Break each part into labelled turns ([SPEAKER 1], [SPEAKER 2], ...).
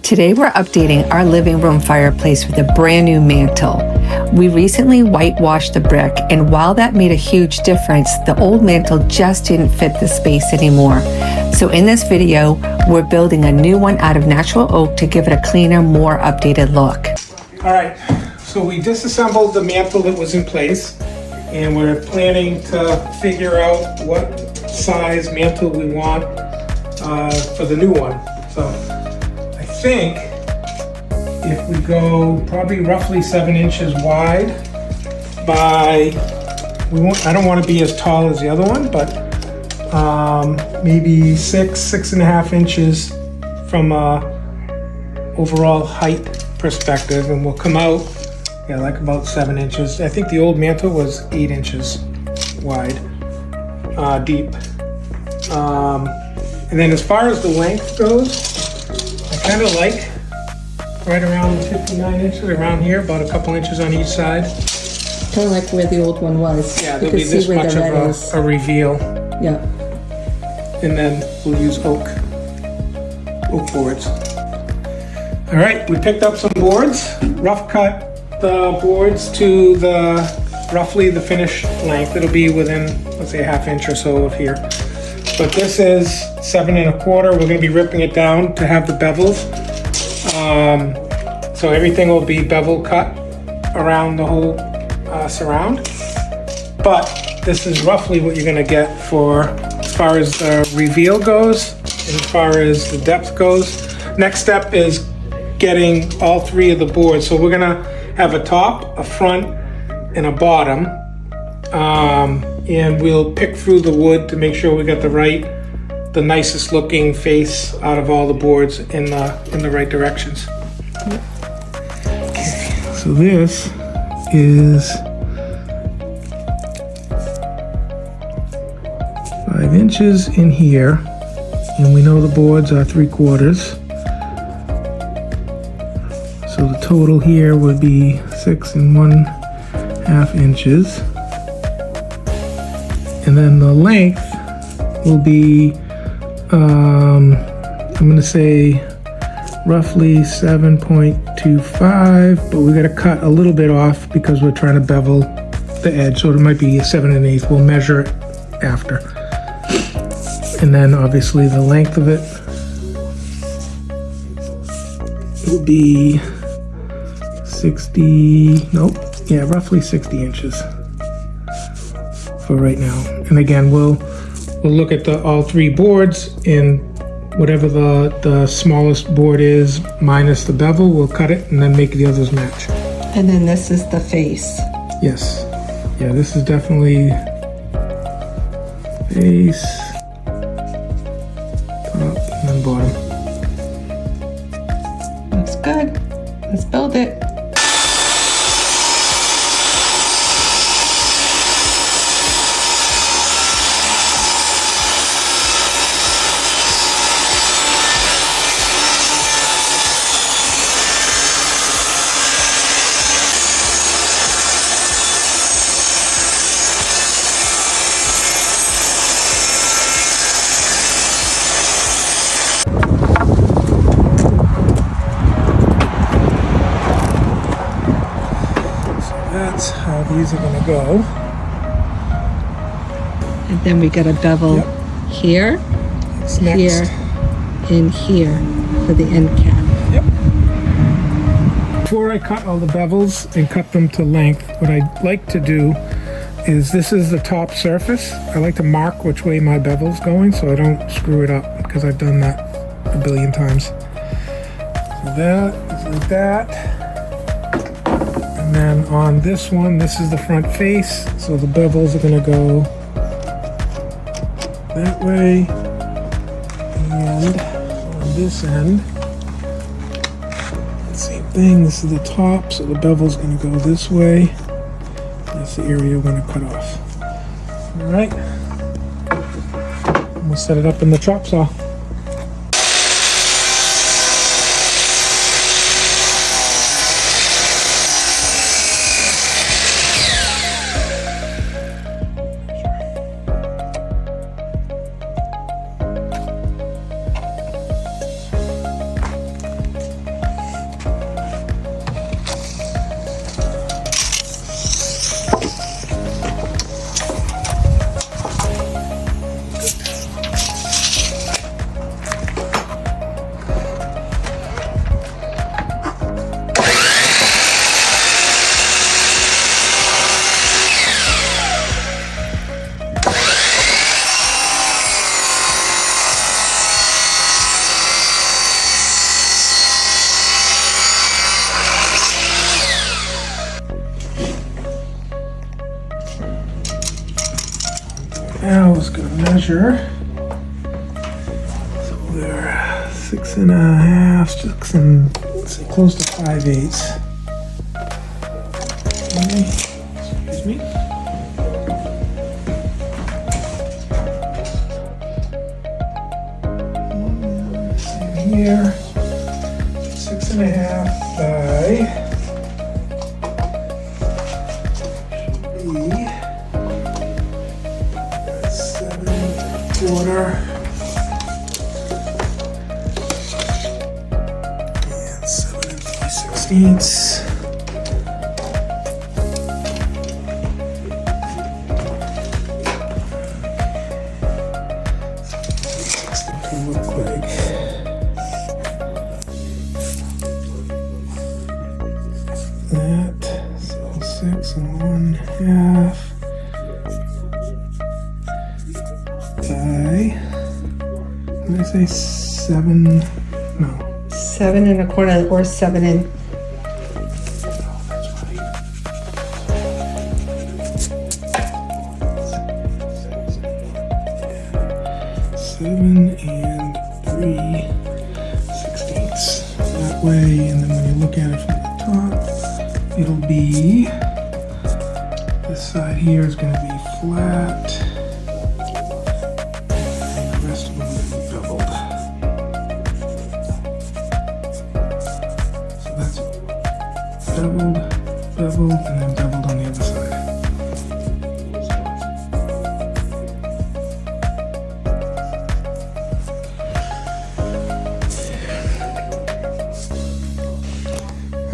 [SPEAKER 1] Today we're updating our living room fireplace with a brand new mantle. We recently whitewashed the brick, and while that made a huge difference, the old mantle just didn't fit the space anymore. So in this video, we're building a new one out of natural oak to give it a cleaner, more updated look.
[SPEAKER 2] All right, so we disassembled the mantle that was in place, and we're planning to figure out what size mantle we want for the new one. So I think if we go probably roughly 7 inches wide by, I don't want to be as tall as the other one, but maybe 6.5 inches from a overall height perspective, and we'll come out like about 7 inches. I think the old mantle was 8 inches wide, deep. And then as far as the length goes, I kind of like right around 59 inches, around here, about a couple inches on each side.
[SPEAKER 3] Kind of like where the old one was.
[SPEAKER 2] Yeah, there'll be this much of a reveal.
[SPEAKER 3] Yeah.
[SPEAKER 2] And then we'll use oak boards. All right, we picked up some boards, rough cut the boards to roughly the finished length. It'll be within, let's say, a ½ inch or so of here. But this is 7 1/4. We're going to be ripping it down to have the bevels. So everything will be bevel cut around the whole surround. But this is roughly what you're going to get for as far as the reveal goes, and as far as the depth goes. Next step is getting all 3 of the boards. So we're going to have a top, a front, and a bottom. And we'll pick through the wood to make sure we got the nicest looking face out of all the boards in the right directions. Okay, so this is 5 inches in here, and we know the boards are 3/4. So the total here would be 6 1/2 inches. And then the length will be, I'm going to say roughly 7.25, but we got to cut a little bit off because we're trying to bevel the edge. So it might be 7 1/8. We'll measure it after. And then obviously the length of it will be roughly 60 inches. For right now. And again, we'll look at all 3 boards, and whatever the smallest board is minus the bevel, we'll cut it and then make the others match.
[SPEAKER 3] And then this is the face.
[SPEAKER 2] Yes. Yeah, this is definitely face, top, and then bottom.
[SPEAKER 3] Looks good. Let's build it.
[SPEAKER 2] That's how these are going to go.
[SPEAKER 3] And then we got a bevel here,
[SPEAKER 2] It's next.
[SPEAKER 3] here, and here for the end cap.
[SPEAKER 2] Yep. Before I cut all the bevels and cut them to length, what I like to do is, this is the top surface. I like to mark which way my bevel's going so I don't screw it up, because I've done that a billion times. So that is like that. And then on this one, this is the front face, so the bevels are going to go that way. And on this end, same thing, this is the top, so the bevel's going to go this way. That's the area we're going to cut off. All right, and we'll set it up in the chop saw. measure. So we're 6.5, let's say close to 5/8. Okay. Excuse me. Same here. 6.5 by 7.25 and 7 3/16. To look like that. So 6.5 by, what did I say, 7, no.
[SPEAKER 3] 7.25 or 7 in.
[SPEAKER 2] Oh, that's right. 7 and 3/16. That way, and then when you look at it from the top, it'll be, this side here is going to be flat. The rest of them will be beveled. So that's beveled, beveled, and then beveled on the other side.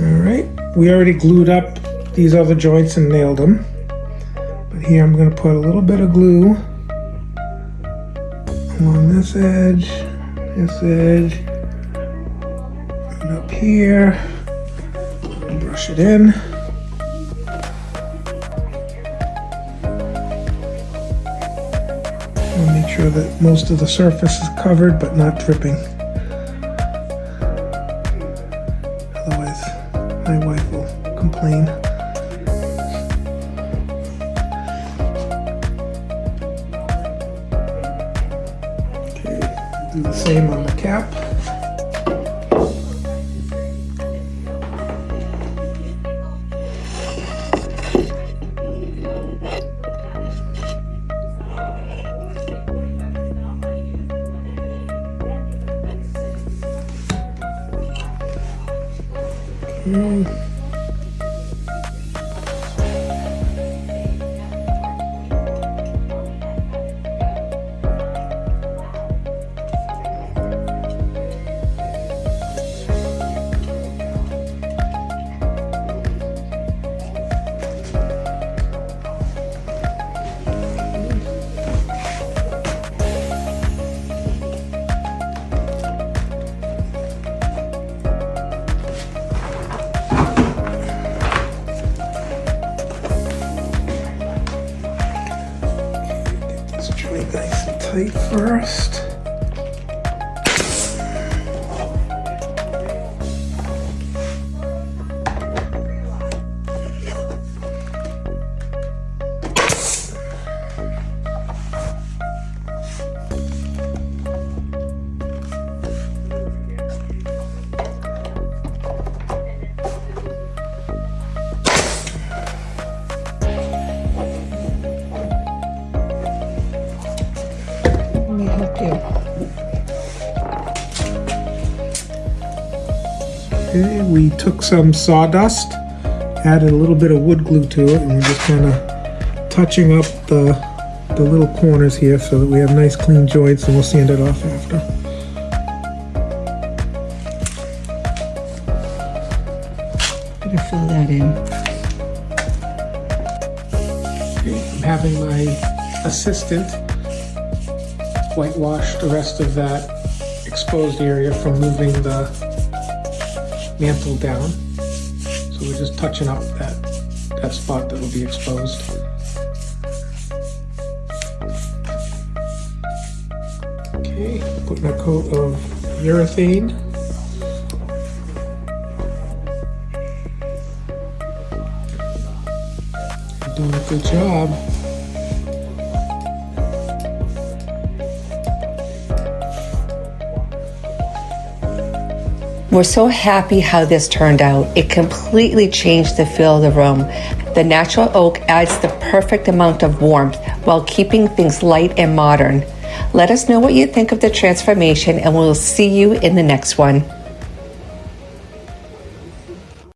[SPEAKER 2] Alright, we already glued up these other joints and nailed them. But here I'm going to put a little bit of glue along this edge, and up here, and brush it in. And make sure that most of the surface is covered but not dripping. Otherwise, my wife will complain. Do the same on the cap. Okay. Nice and tight first. Okay, we took some sawdust, added a little bit of wood glue to it, and we're just kind of touching up the little corners here so that we have nice clean joints, and we'll sand it off after.
[SPEAKER 3] Better fill that in.
[SPEAKER 2] Okay, I'm having my assistant whitewash the rest of that exposed area from moving the mantle down. So we're just touching up that spot that will be exposed. Okay, putting a coat of urethane. You're doing a good job.
[SPEAKER 1] We're so happy how this turned out. It completely changed the feel of the room. The natural oak adds the perfect amount of warmth while keeping things light and modern. Let us know what you think of the transformation, and we'll see you in the next one.